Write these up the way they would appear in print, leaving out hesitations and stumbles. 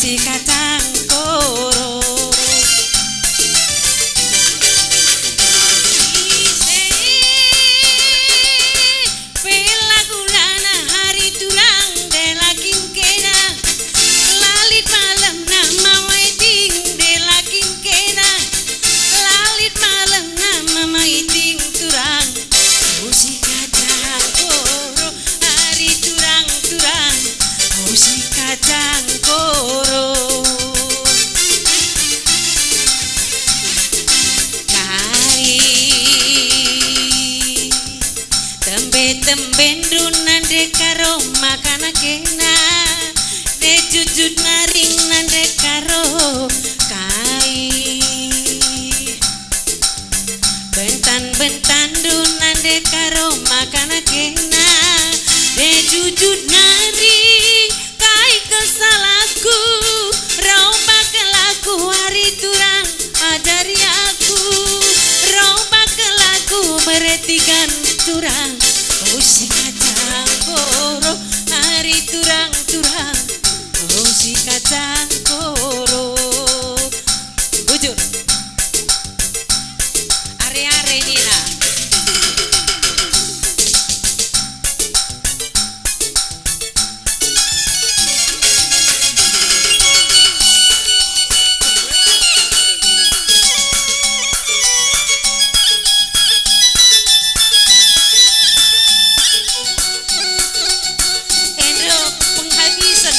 si kacang koro. Nande karo makana kena de jujut maring nande karo kai bentan dun nande karo makana kena de jujut maring kai kesalaku roba kelaku hari turang ajari aku roba kelaku meretikan turang si kacang koro hari turang-turang si kacang koro bujur are-are Nina penghabisan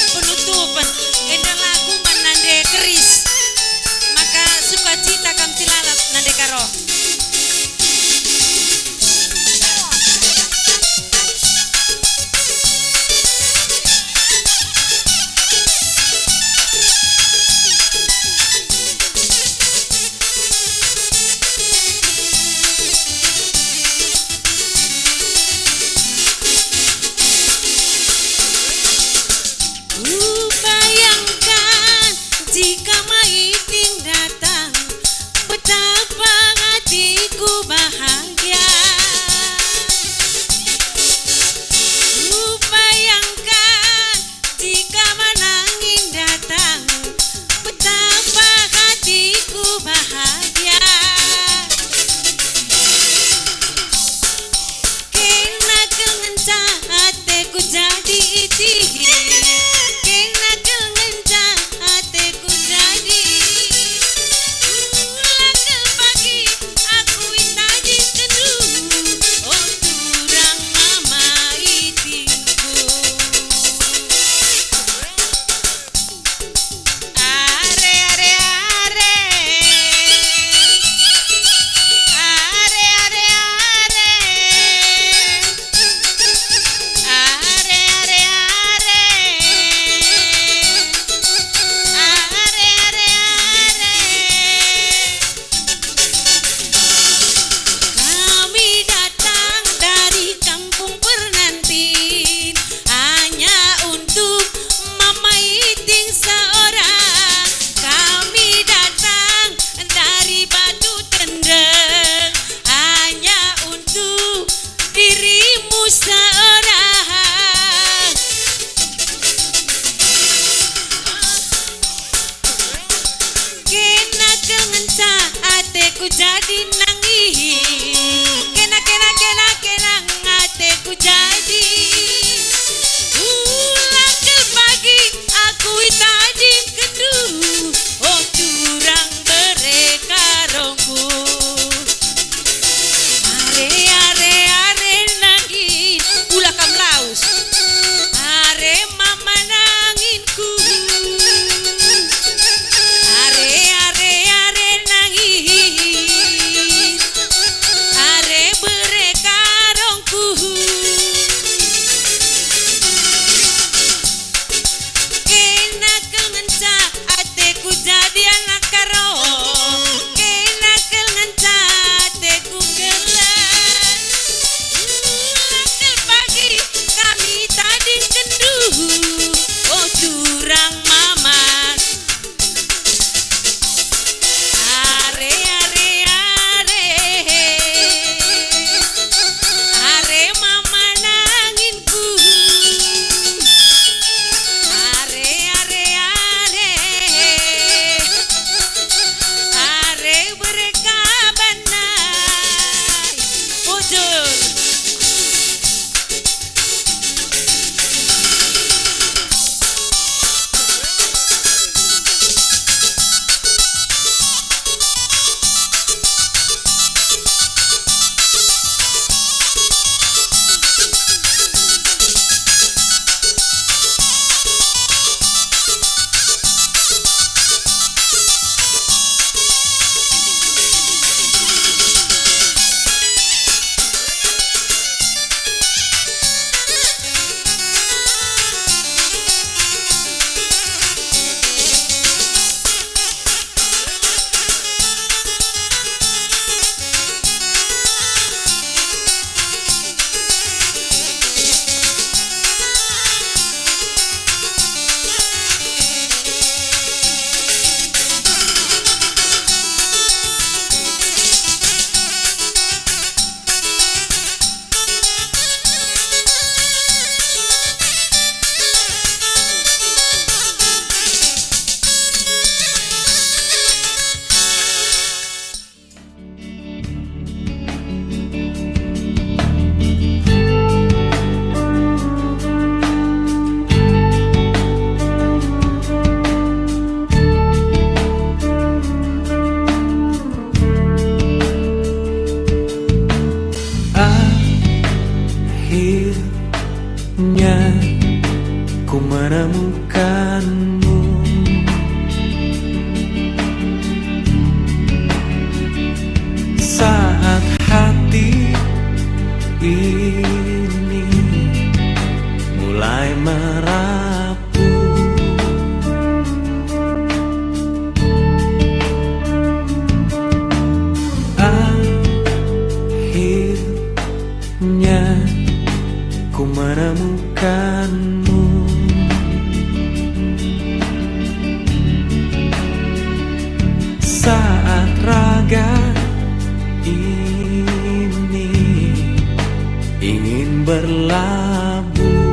berlabuh.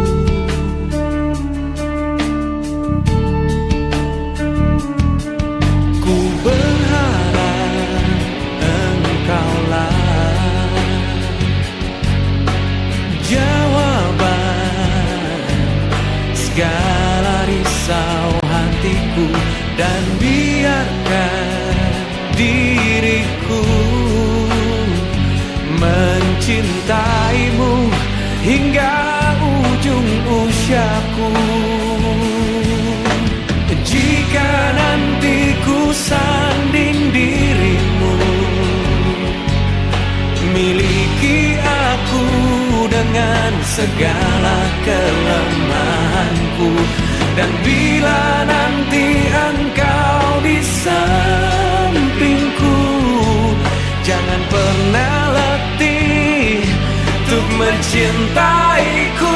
Ku berharap engkaulah jawaban segala risau hatiku, dan biarkan diriku mencintaimu hingga ujung usiaku. Jika nanti ku sanding dirimu, miliki aku dengan segala kelemahanku. Dan bila nanti engkau di sampingku, jangan pernah letih untuk mencintaiku.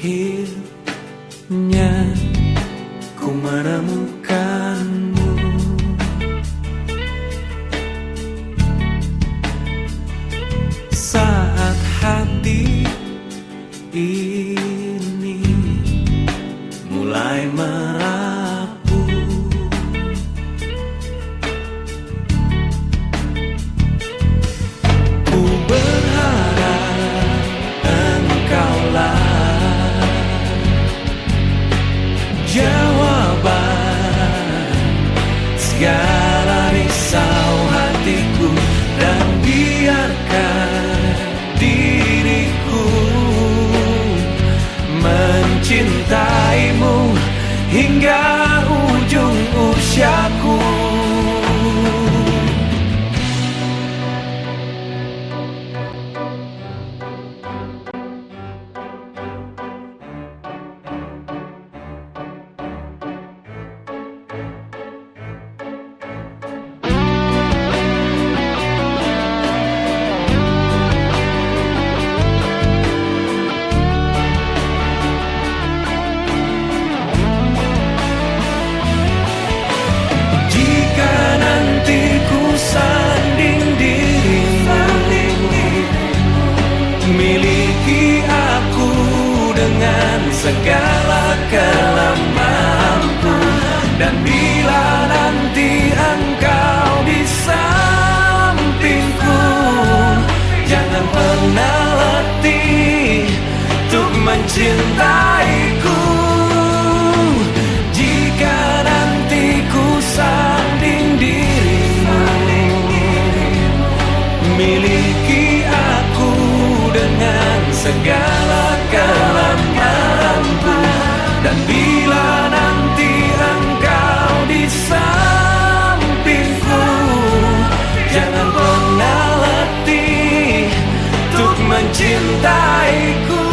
Akhirnya ku menemukanmu. Saat hati ini mulai merapuh, ku berharap engkaulah jawaban segala risau hatiku, dan biarkan diriku mencintaimu hingga ujung usiaku. Miliki aku dengan segala kelemahanku, dan bila nanti engkau di sampingku, jangan pernah letih untuk mencintaiku. Jika nanti ku sanding dirimu, miliki aku dengan segala kelemahanku. Dan bila nanti engkau di sampingku, jangan pernah letih untuk mencintaiku.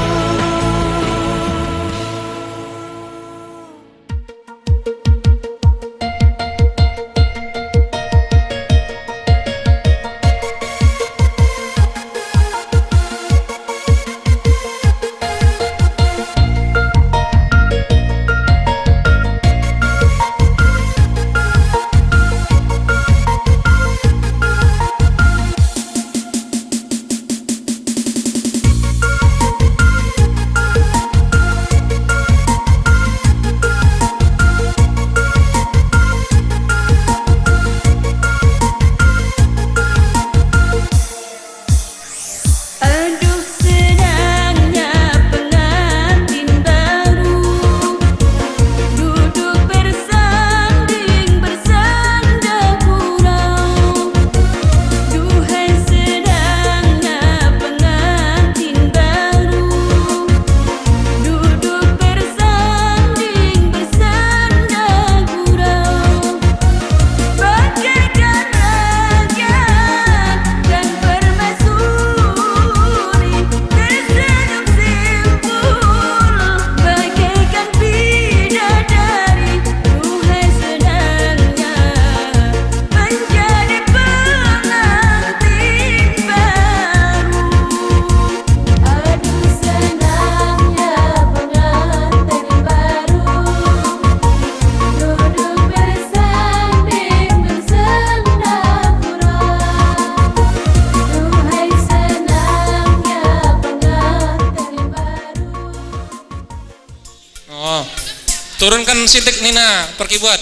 Turunkan sintik Nina, pergi buat.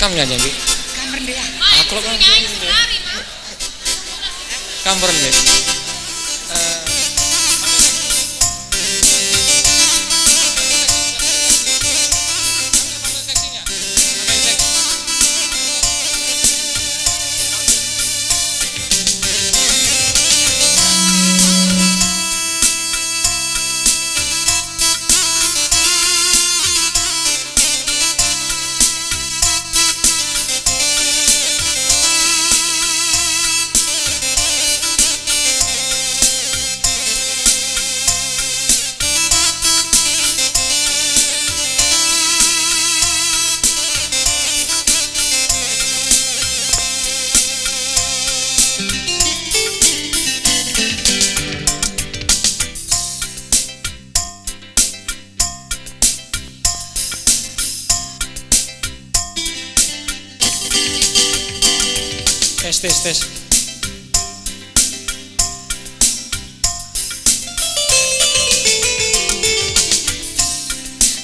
Kamu nyanyi, Bi? Kamar dia. Aku lo kan. Kamar deh. Tes.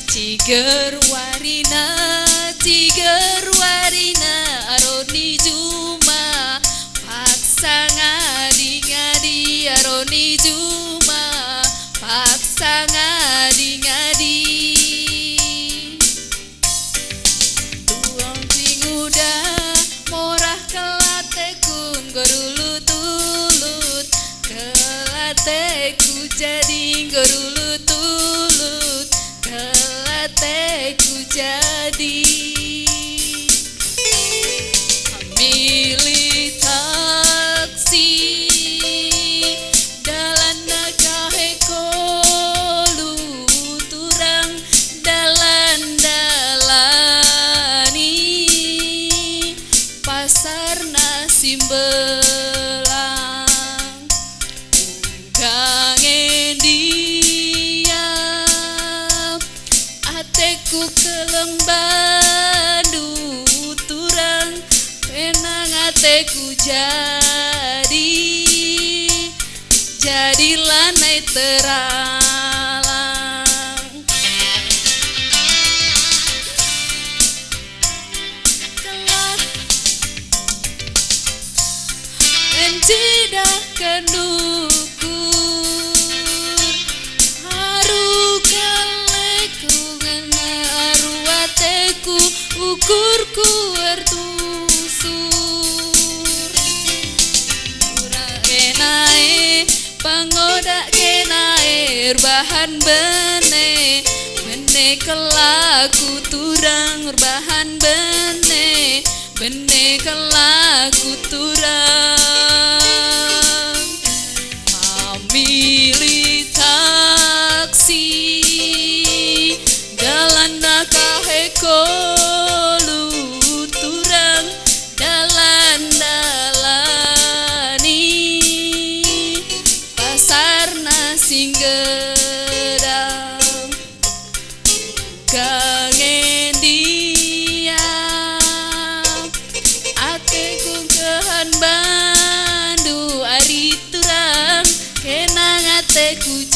Ciger warina aroni juma paksa ngadi aroni juma paksa ngadi tuang sing udah morah kelatekun gorulut-ulut kelateku jadi gorulut-ulut kelateku jadi milih taksi dalan nakahe kolu turang dalan-dalani pasar nasi belang kangen dia ateku keleng bandu turang penang ateku jadi lanai teralang kelak encidah kendukur haru kaleku haru ateku ukurku ertusur murah enae pangoda kenae bahan bene kelaku turang bahan bene kelaku turang amili taksi dalan nakahe kolu turang dalan-dalani pasar nasi gedang kangen dia ateku kehan bandu ari turang kenang ateku